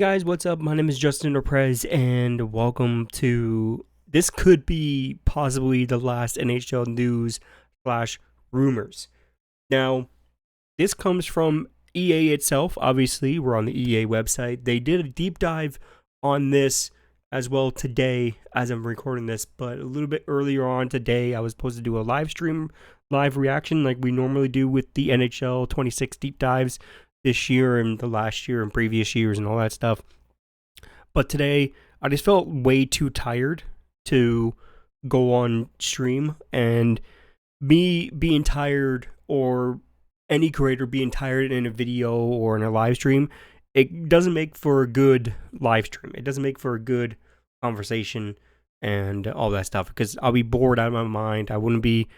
Guys, what's up? My name is Justin or Prez, and welcome to this could be possibly the last NHL news slash rumors. Now, this comes from EA itself. Obviously, we're on the EA website. They did a deep dive on this as well today as I'm recording this, but a little bit earlier on today, I was supposed to do a live stream, live reaction like we normally do with the NHL 26 deep dives this year and the last year and previous years and all that stuff. But today, I just felt way too tired to go on stream, and me being tired or any creator being tired in a video or in a live stream, it doesn't make for a good live stream. It doesn't make for a good conversation and all that stuff because I'll be bored out of my mind. I wouldn't be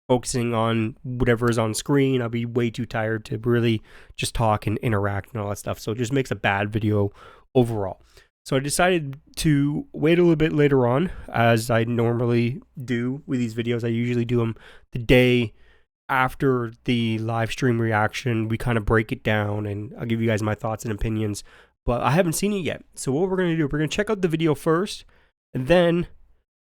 focusing on whatever is on screen. I'll be way too tired to really just talk and interact and all that stuff. So it just makes a bad video overall. So I decided to wait a little bit later on, as I normally do with these videos. I usually do them the day after the live stream reaction. We kind of break it down and I'll give you guys my thoughts and opinions, but I haven't seen it yet. So what we're going to do, we're going to check out the video first, and then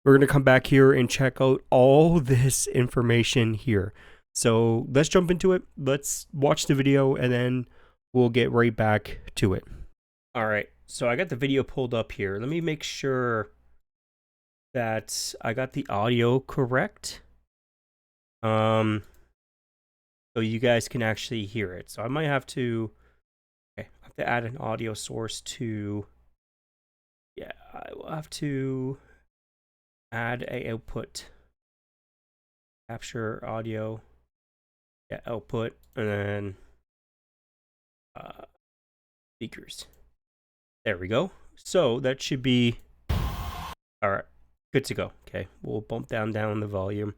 we're going to come back here and check out all this information here. So let's jump into it. Let's watch the video and then we'll get right back to it. All right. So I got the video pulled up here. Let me make sure that I got the audio correct. So you guys can actually hear it. So I might have to, okay, I have to add an audio source to, yeah, I will have to add a output. Capture audio, yeah, output, and then speakers. There we go. So that should be all right. Good to go. Okay, we'll bump down the volume.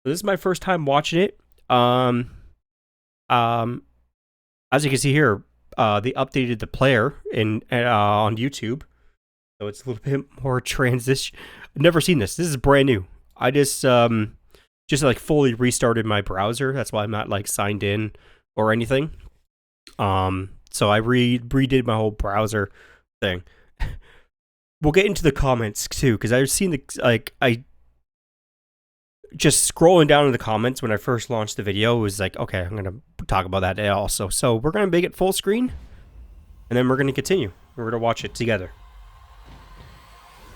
So this is my first time watching it. As you can see here, they updated the player on YouTube, so it's a little bit more transition. I've never seen this. This is brand new. I just like fully restarted my browser. That's why I'm not like signed in or anything. So I redid my whole browser thing. We'll get into the comments too, because I've seen I just scrolling down in the comments when I first launched the video was like, okay, I'm gonna talk about that also. So we're gonna make it full screen, and then we're gonna continue. We're gonna watch it together.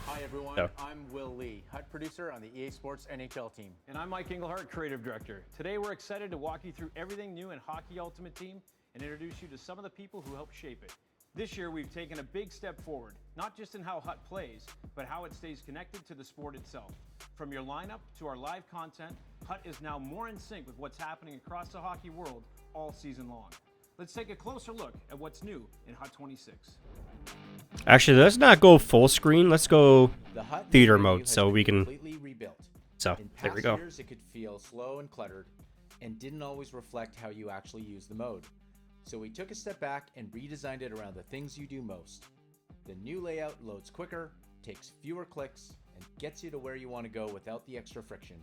Hi everyone, I'm Will Lee, HUT producer on the EA Sports NHL team. And I'm Mike Englehart, creative director. Today we're excited to walk you through everything new in Hockey Ultimate Team and introduce you to some of the people who helped shape it. This year we've taken a big step forward, not just in how HUT plays, but how it stays connected to the sport itself. From your lineup to our live content, HUT is now more in sync with what's happening across the hockey world all season long. Let's take a closer look at what's new in HUT 26. Actually, let's not go full screen. Let's go The HUT theater menu mode has so been we can. completely rebuilt. So In there we past go. years, it could feel slow and cluttered and didn't always reflect how you actually use the mode. So we took a step back and redesigned it around the things you do most. The new layout loads quicker, takes fewer clicks, and gets you to where you want to go without the extra friction.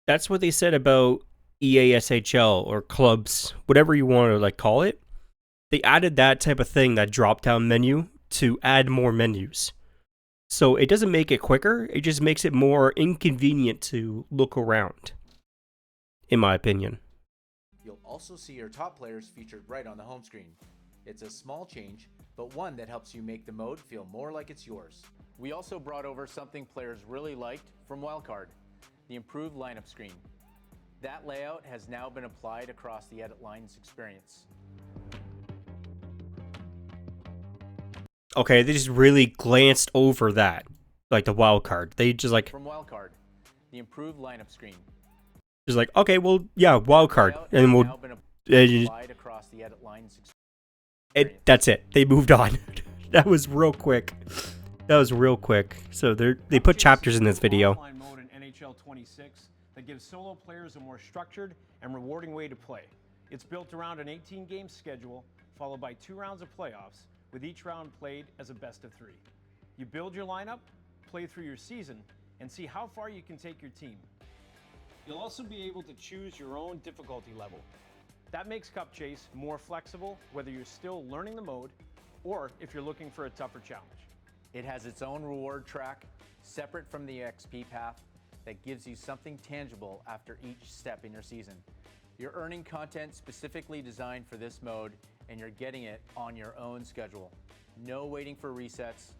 That's what they said about EASHL or clubs, whatever you want to like call it. They added that type of thing, that drop down menu, to add more menus. So it doesn't make it quicker, it just makes it more inconvenient to look around, in my opinion. You'll also see your top players featured right on the home screen. It's a small change, but one that helps you make the mode feel more like it's yours. We also brought over something players really liked from Wildcard, the improved lineup screen. That layout has now been applied across the edit lines experience. Okay, they just really glanced over that, like the wild card. They just like From Wildcard, the improved lineup screen. just like, okay, well, yeah, wild card, and we'll. Applied across the edit lines experience. That's it. They moved on. That was real quick. That was real quick. So they put chapters in this video. Offline mode in NHL 26 that gives solo players a more structured and rewarding way to play. It's built around an 18-game schedule, followed by 2 rounds of playoffs, with each round played as a best of 3. You build your lineup, play through your season, and see how far you can take your team. You'll also be able to choose your own difficulty level. That makes Cup Chase more flexible, whether you're still learning the mode or if you're looking for a tougher challenge. It has its own reward track, separate from the XP path, that gives you something tangible after each step in your season. You're earning content specifically designed for this mode, and you're getting it on your own schedule. No waiting for resets,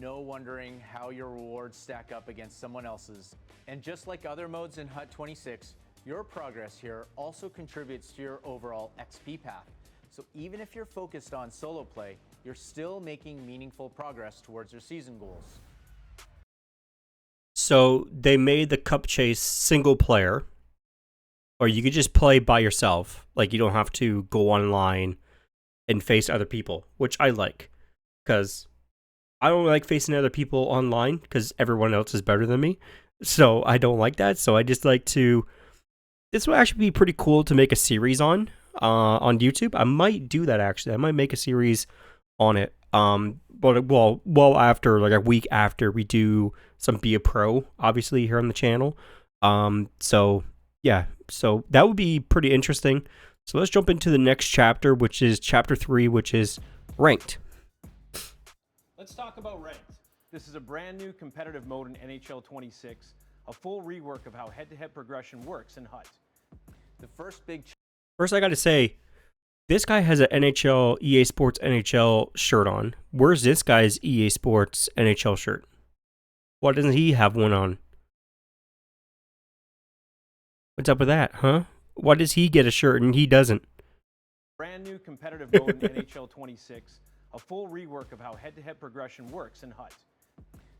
no wondering how your rewards stack up against someone else's. And just like other modes in HUT 26, your progress here also contributes to your overall XP path. So even if you're focused on solo play, you're still making meaningful progress towards your season goals. So they made the Cup Chase single player, or you could just play by yourself. Like, you don't have to go online and face other people, which I like, because I don't like facing other people online because everyone else is better than me. So I don't like that. So I just like to. This would actually be pretty cool to make a series on YouTube. I might do that actually. I might make a series on it. But well after, like a week after we do some Be a Pro, obviously, here on the channel. So yeah, so that would be pretty interesting. So let's jump into the next chapter, which is chapter 3, which is ranked. Let's talk about ranked. This is a brand new competitive mode in NHL 26, a full rework of how head-to-head progression works in HUT. The first I got to say, this guy has an NHL, EA Sports NHL shirt on. Where's this guy's EA Sports NHL shirt? Why doesn't he have one on? What's up with that, huh? Why does he get a shirt and he doesn't? Brand new competitive mode in NHL 26, a full rework of how head-to-head progression works in HUT.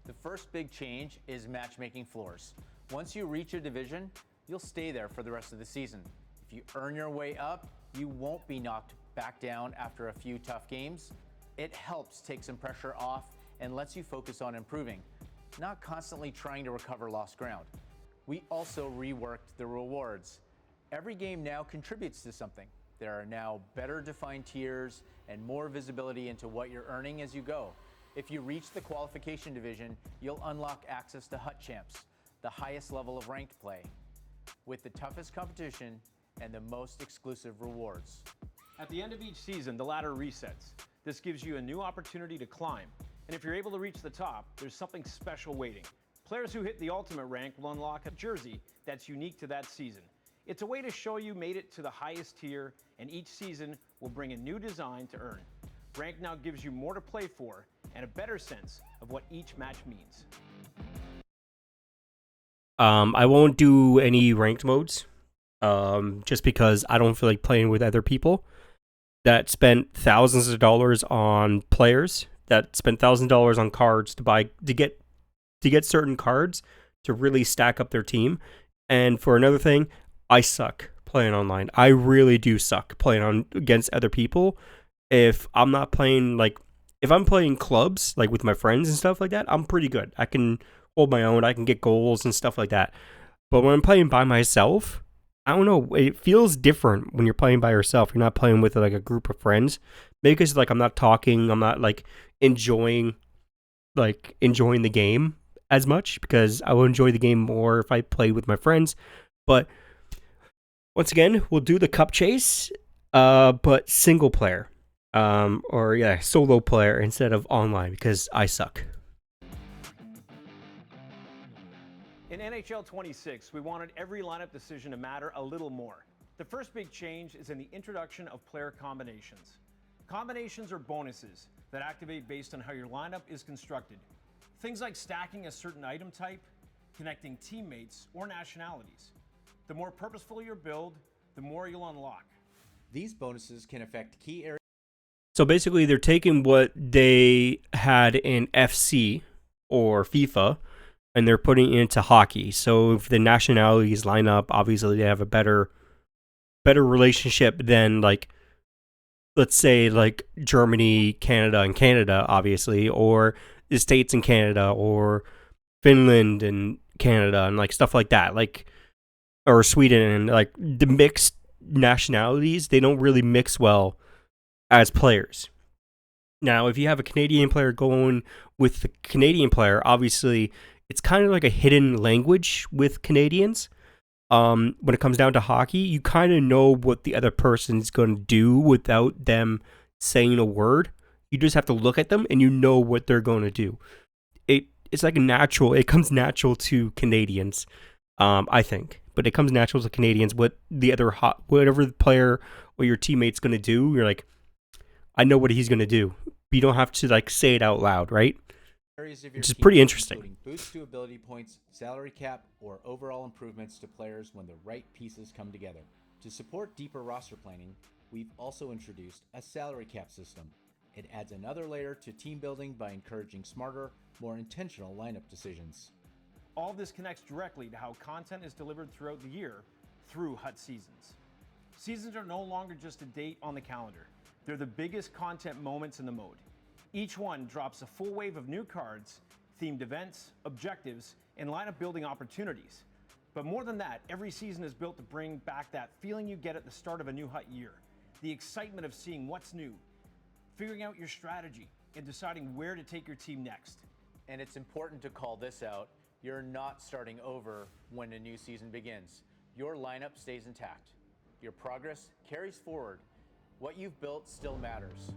The first big change is matchmaking floors. Once you reach a division, you'll stay there for the rest of the season. If you earn your way up, you won't be knocked back down after a few tough games. It helps take some pressure off and lets you focus on improving, not constantly trying to recover lost ground. We also reworked the rewards. Every game now contributes to something. There are now better defined tiers and more visibility into what you're earning as you go. If you reach the qualification division, you'll unlock access to HUT Champs, the highest level of ranked play, with the toughest competition and the most exclusive rewards. At the end of each season, the ladder resets. This gives you a new opportunity to climb. And if you're able to reach the top, there's something special waiting. Players who hit the ultimate rank will unlock a jersey that's unique to that season. It's a way to show you made it to the highest tier, and each season will bring a new design to earn. Rank now gives you more to play for and a better sense of what each match means. I won't do any ranked modes, just because I don't feel like playing with other people that spent thousands of dollars on players, that spent $1,000 on cards to get certain cards to really stack up their team. And for another thing, I suck playing online. I really do suck playing against other people. If I'm not playing, like, if I'm playing clubs, like with my friends and stuff like that, I'm pretty good. I can hold my own. I can get goals and stuff like that. But when I'm playing by myself, I don't know. It feels different when you're playing by yourself. You're not playing with like a group of friends. Maybe because like I'm not talking. I'm not like enjoying the game as much, because I will enjoy the game more if I play with my friends. But once again, we'll do the Cup Chase, but single player, solo player instead of online, because I suck. In NHL 26, we wanted every lineup decision to matter a little more. The first big change is in the introduction of player combinations. Combinations are bonuses that activate based on how your lineup is constructed. Things like stacking a certain item type, connecting teammates, or nationalities. The more purposeful your build, the more you'll unlock. These bonuses can affect key areas. So basically, they're taking what they had in FC or FIFA, and they're putting it into hockey. So if the nationalities line up, obviously they have a better relationship than, like, let's say, like Germany, Canada, and Canada, obviously, or the States and Canada, or Finland and Canada, and like stuff like that, like, or Sweden, and like the mixed nationalities, they don't really mix well as players. Now, if you have a Canadian player going with the Canadian player, obviously it's kind of like a hidden language with Canadians. when it comes down to hockey, you kind of know what the other person's going to do without them saying a word. You just have to look at them and you know what they're going to do. It's like it comes natural to Canadians, I think. But it comes natural to Canadians what whatever the player or your teammate's going to do. You're like, I know what he's going to do. You don't have to like say it out loud, right? Areas of your Which is team, pretty interesting. including boosts to ability points, salary cap, or overall improvements to players when the right pieces come together. To support deeper roster planning, we've also introduced a salary cap system. It adds another layer to team building by encouraging smarter, more intentional lineup decisions. All of this connects directly to how content is delivered throughout the year through Hut Seasons. Seasons are no longer just a date on the calendar. They're the biggest content moments in the mode. Each one drops a full wave of new cards, themed events, objectives, and lineup building opportunities. But more than that, every season is built to bring back that feeling you get at the start of a new Hut year. The excitement of seeing what's new, figuring out your strategy, and deciding where to take your team next. And it's important to call this out. You're not starting over when a new season begins. Your lineup stays intact. Your progress carries forward. What you've built still matters.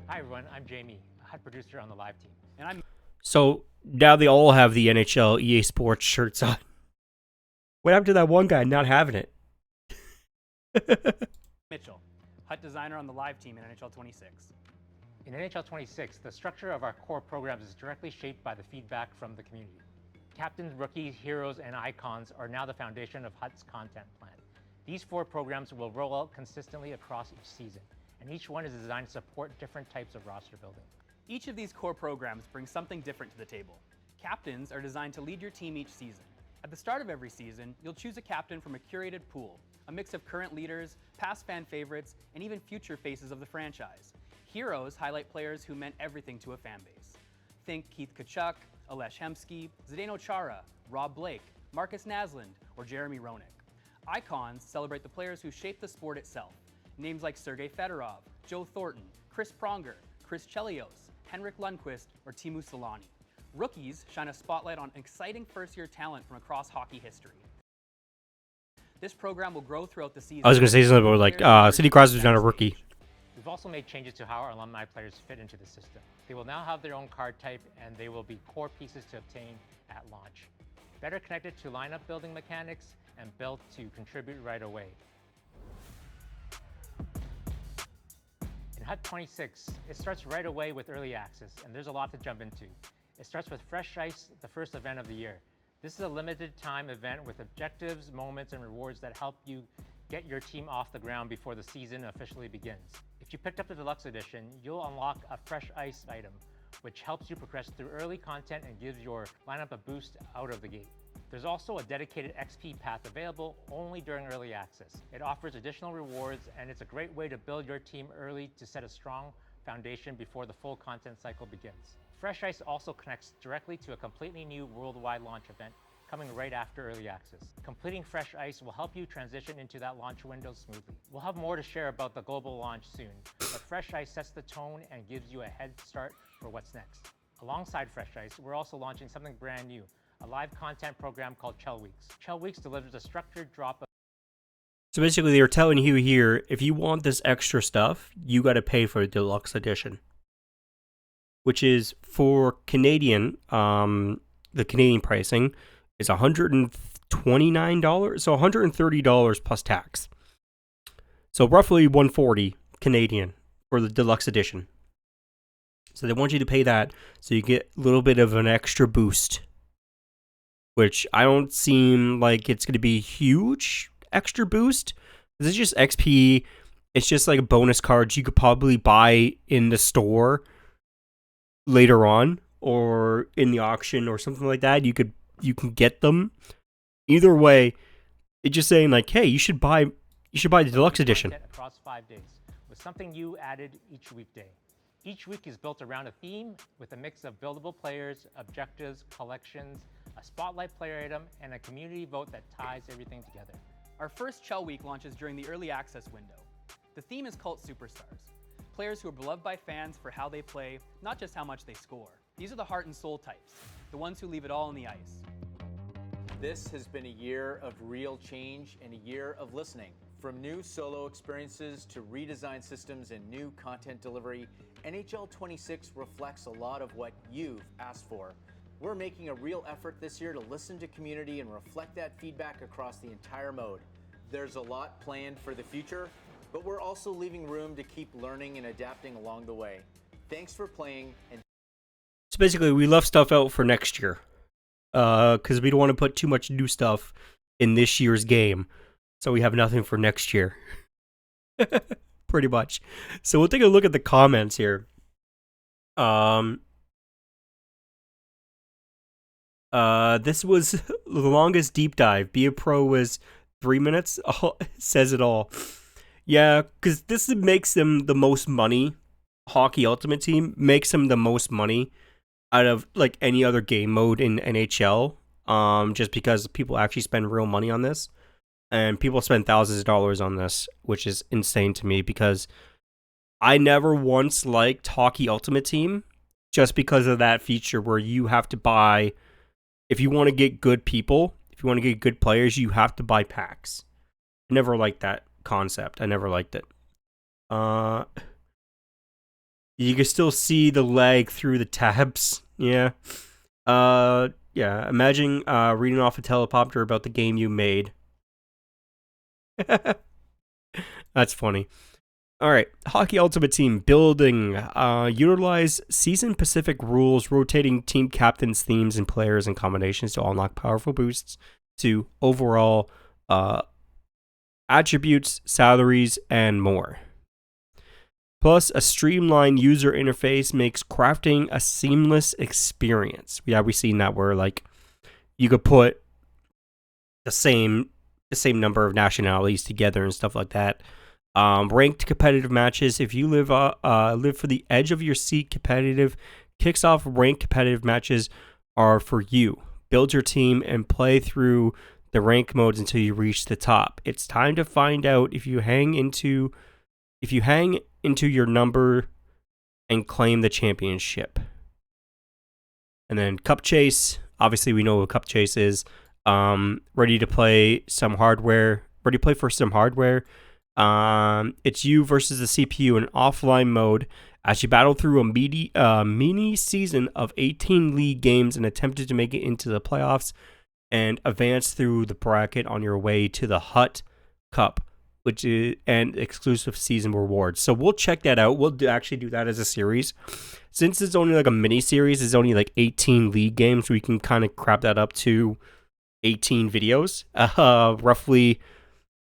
Hi everyone, I'm Jamie, a HUD producer on the live team. And I'm So now they all have the NHL EA Sports shirts on. What happened to that one guy not having it? Mitchell, HUT designer on the live team in NHL 26. In NHL 26, the structure of our core programs is directly shaped by the feedback from the community. Captains, rookies, heroes, and icons are now the foundation of HUT's content plan. These 4 programs will roll out consistently across each season, and each one is designed to support different types of roster building. Each of these core programs brings something different to the table. Captains are designed to lead your team each season. At the start of every season, you'll choose a captain from a curated pool, a mix of current leaders, past fan favorites, and even future faces of the franchise. Heroes highlight players who meant everything to a fan base. Think Keith Tkachuk, Alesh Hemsky, Zdeno Chara, Rob Blake, Marcus Naslund, or Jeremy Roenick. Icons celebrate the players who shaped the sport itself. Names like Sergei Fedorov, Joe Thornton, Chris Pronger, Chris Chelios, Henrik Lundqvist, or Teemu Selanne. Rookies shine a spotlight on exciting first-year talent from across hockey history. This program will grow throughout the season. I was going to say something about like Sidney Crosby's not a rookie. We've also made changes to how our alumni players fit into the system. They will now have their own card type, and they will be core pieces to obtain at launch. Better connected to lineup building mechanics and built to contribute right away. In HUT 26, it starts right away with early access, and there's a lot to jump into. It starts with Fresh Ice, the first event of the year. This is a limited time event with objectives, moments, and rewards that help you get your team off the ground before the season officially begins. If you picked up the deluxe edition, you'll unlock a Fresh Ice item, which helps you progress through early content and gives your lineup a boost out of the gate. There's also a dedicated XP path available only during early access. It offers additional rewards, and it's a great way to build your team early to set a strong foundation before the full content cycle begins. Fresh Ice also connects directly to a completely new worldwide launch event coming right after early access. Completing Fresh Ice will help you transition into that launch window smoothly. We'll have more to share about the global launch soon, but Fresh Ice sets the tone and gives you a head start for what's next. Alongside Fresh Ice, we're also launching something brand new, a live content program called Chell Weeks. Chell Weeks delivers a structured drop of... So basically, they're telling you here, if you want this extra stuff, you got to pay for a deluxe edition, which is for Canadian, the Canadian pricing is $129, so $130 plus tax. So roughly $140 Canadian for the deluxe edition. So they want you to pay that so you get a little bit of an extra boost, which I don't seem like it's going to be a huge extra boost. This is just XP. It's just like a bonus cards you could probably buy in the store later on or in the auction or something like that. You can get them. Either way, it's just saying like, hey, you should buy the deluxe edition. Across 5 days with something new added each weekday. Each week is built around a theme with a mix of buildable players, objectives, collections, a spotlight player item, and a community vote that ties everything together. Our first Chell Week launches during the early access window. The theme is Cult Superstars, players who are beloved by fans for how they play, not just how much they score. These are the heart and soul types. the ones who leave it all on the ice. This has been a year of real change and a year of listening. From new solo experiences to redesigned systems and new content delivery, NHL 26 reflects a lot of what you've asked for. We're making a real effort this year to listen to community and reflect that feedback across the entire mode. There's a lot planned for the future, but we're also leaving room to keep learning and adapting along the way. Thanks for playing. And So basically, we left stuff out for next year. Because we don't want to put too much new stuff in this year's game. So we have nothing for next year. Pretty much. So we'll take a look at the comments here. This was the longest deep dive. Be a Pro was 3 minutes. Oh, says it all. Yeah, because this makes them the most money. Hockey Ultimate Team makes them the most money out of like any other game mode in NHL, just because people actually spend real money on this, and people spend thousands of dollars on this, which is insane to me because I never once liked Hockey Ultimate Team just because of that feature where you have to buy, if you want to get good people, if you want to get good players, you have to buy packs. I never liked that concept. I never liked it. You can still see the lag through the tabs. Yeah. Yeah. Imagine reading off a teleprompter about the game you made. That's funny. All right. Hockey Ultimate Team building. Utilize Season Pacific rules, rotating team captains, themes, and players and combinations to unlock powerful boosts to overall attributes, salaries, and more. Plus, a streamlined user interface makes crafting a seamless experience. Yeah, we've seen that where like you could put the same number of nationalities together and stuff like that. Ranked competitive matches. If you live for the edge of your seat, competitive kicks off. Ranked competitive matches are for you. Build your team and play through the rank modes until you reach the top. It's time to find out if you hang into your number and claim the championship. And then Cup Chase, obviously we know what Cup Chase is. Ready to play some hardware. Ready to play for some hardware. It's you versus the CPU in offline mode as you battle through a mini season of 18 league games and attempted to make it into the playoffs and advance through the bracket on your way to the Hut Cup, which is and exclusive season rewards. So we'll check that out. We'll actually do that as a series. Since it's only like a mini series, it's only like 18 league games, we can kind of crop that up to 18 videos.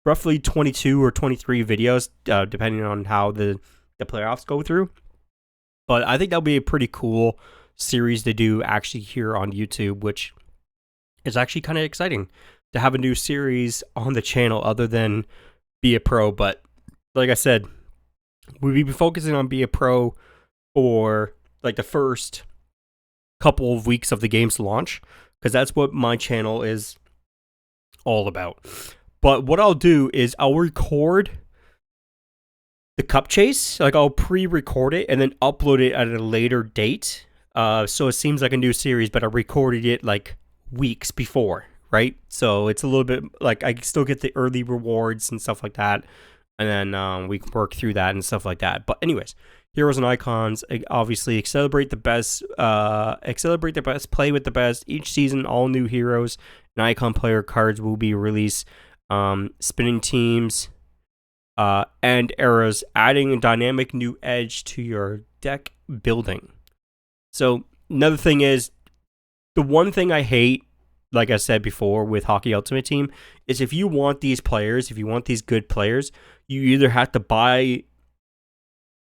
Roughly 22 or 23 videos, depending on how the playoffs go through. But I think that'll be a pretty cool series to do actually here on YouTube, which is actually kind of exciting to have a new series on the channel other than Be a Pro. But like I said, we'll be focusing on Be a Pro for like the first couple of weeks of the game's launch, because that's what my channel is all about. But what I'll do is I'll record the Cup Chase, like I'll pre-record it and then upload it at a later date. So it seems like a new series, but I recorded it like weeks before, right? So it's a little bit like I still get the early rewards and stuff like that, and then we can work through that and stuff like that. But anyways, heroes and icons, obviously celebrate the best, play with the best. Each season, all new heroes and icon player cards will be released. Spinning teams, and eras, adding a dynamic new edge to your deck building. So another thing is, the one thing I hate, like I said before with Hockey Ultimate Team, is if you want these players, if you want these good players, you either have to buy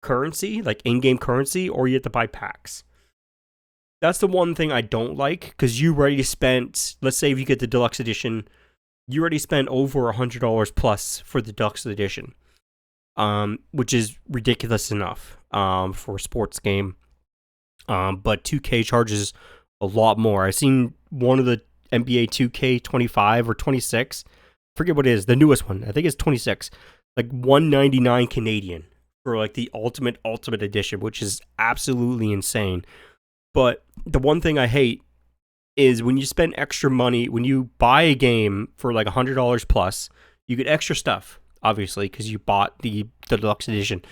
currency, like in-game currency, or you have to buy packs. That's the one thing I don't like, because you already spent, let's say if you get the deluxe edition, you already spent over $100 plus for the deluxe edition, which is ridiculous enough for a sports game. But 2K charges a lot more. I've seen one of the NBA 2K 25 or 26, forget what it is, the newest one. I think it's 26, like $199 Canadian for like the ultimate edition, which is absolutely insane. But the one thing I hate is when you spend extra money, when you buy a game for like $100 plus, you get extra stuff, obviously, because you bought the deluxe edition.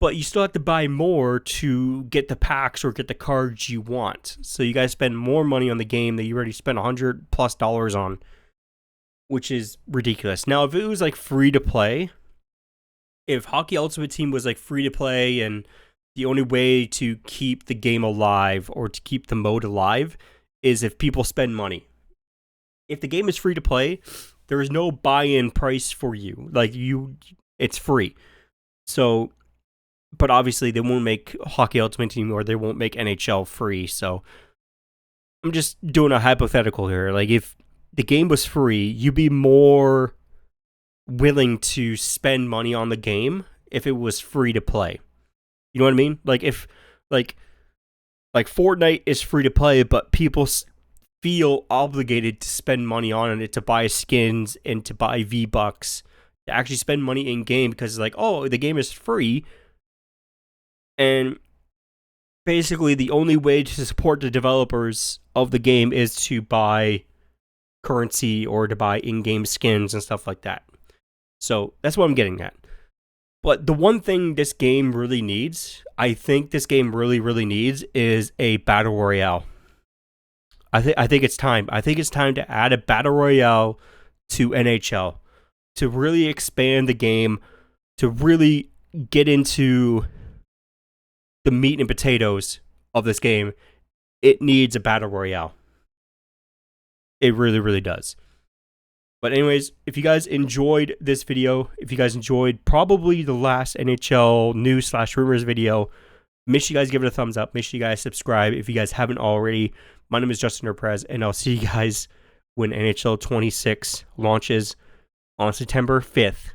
But you still have to buy more to get the packs or get the cards you want. So you guys spend more money on the game that you already spent $100+ on, which is ridiculous. Now, if it was like free to play, if Hockey Ultimate Team was like free to play and the only way to keep the game alive or to keep the mode alive is if people spend money. If the game is free to play, there is no buy-in price for you. It's free. So, but obviously they won't make Hockey Ultimate Team or they won't make NHL free. So I'm just doing a hypothetical here. Like if the game was free, you'd be more willing to spend money on the game if it was free to play. You know what I mean? Like if like Fortnite is free to play, but people feel obligated to spend money on it, to buy skins and to buy V-Bucks, to actually spend money in game because it's like, oh, the game is free. And basically the only way to support the developers of the game is to buy currency or to buy in-game skins and stuff like that. So that's what I'm getting at. But the one thing this game really needs, I think this game really, really needs, is a Battle Royale. I think it's time. I think it's time to add a Battle Royale to NHL. To really expand the game. To really get into the meat and potatoes of this game. It needs a Battle Royale. It really, really does. But anyways, if you guys enjoyed this video, if you guys enjoyed probably the last NHL news/rumors video, make sure you guys give it a thumbs up. Make sure you guys subscribe if you guys haven't already. My name is Justin or Prez, and I'll see you guys when NHL 26 launches on September 5th.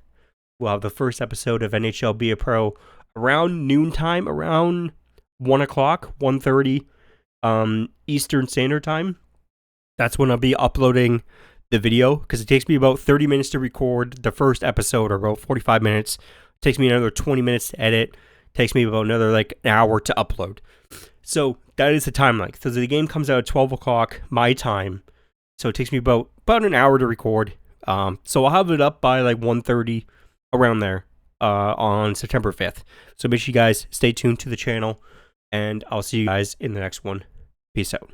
We'll have the first episode of NHL Be a Pro around noontime, around 1 o'clock, 1:30 Eastern Standard Time. That's when I'll be uploading the video, because it takes me about 30 minutes to record the first episode, or about 45 minutes. It takes me another 20 minutes to edit. It takes me about another an hour to upload. So that is the time length. So the game comes out at 12 o'clock my time. So it takes me about an hour to record. So I'll have it up by 1:30 around there on September 5th. So make sure you guys stay tuned to the channel, and I'll see you guys in the next one. Peace out.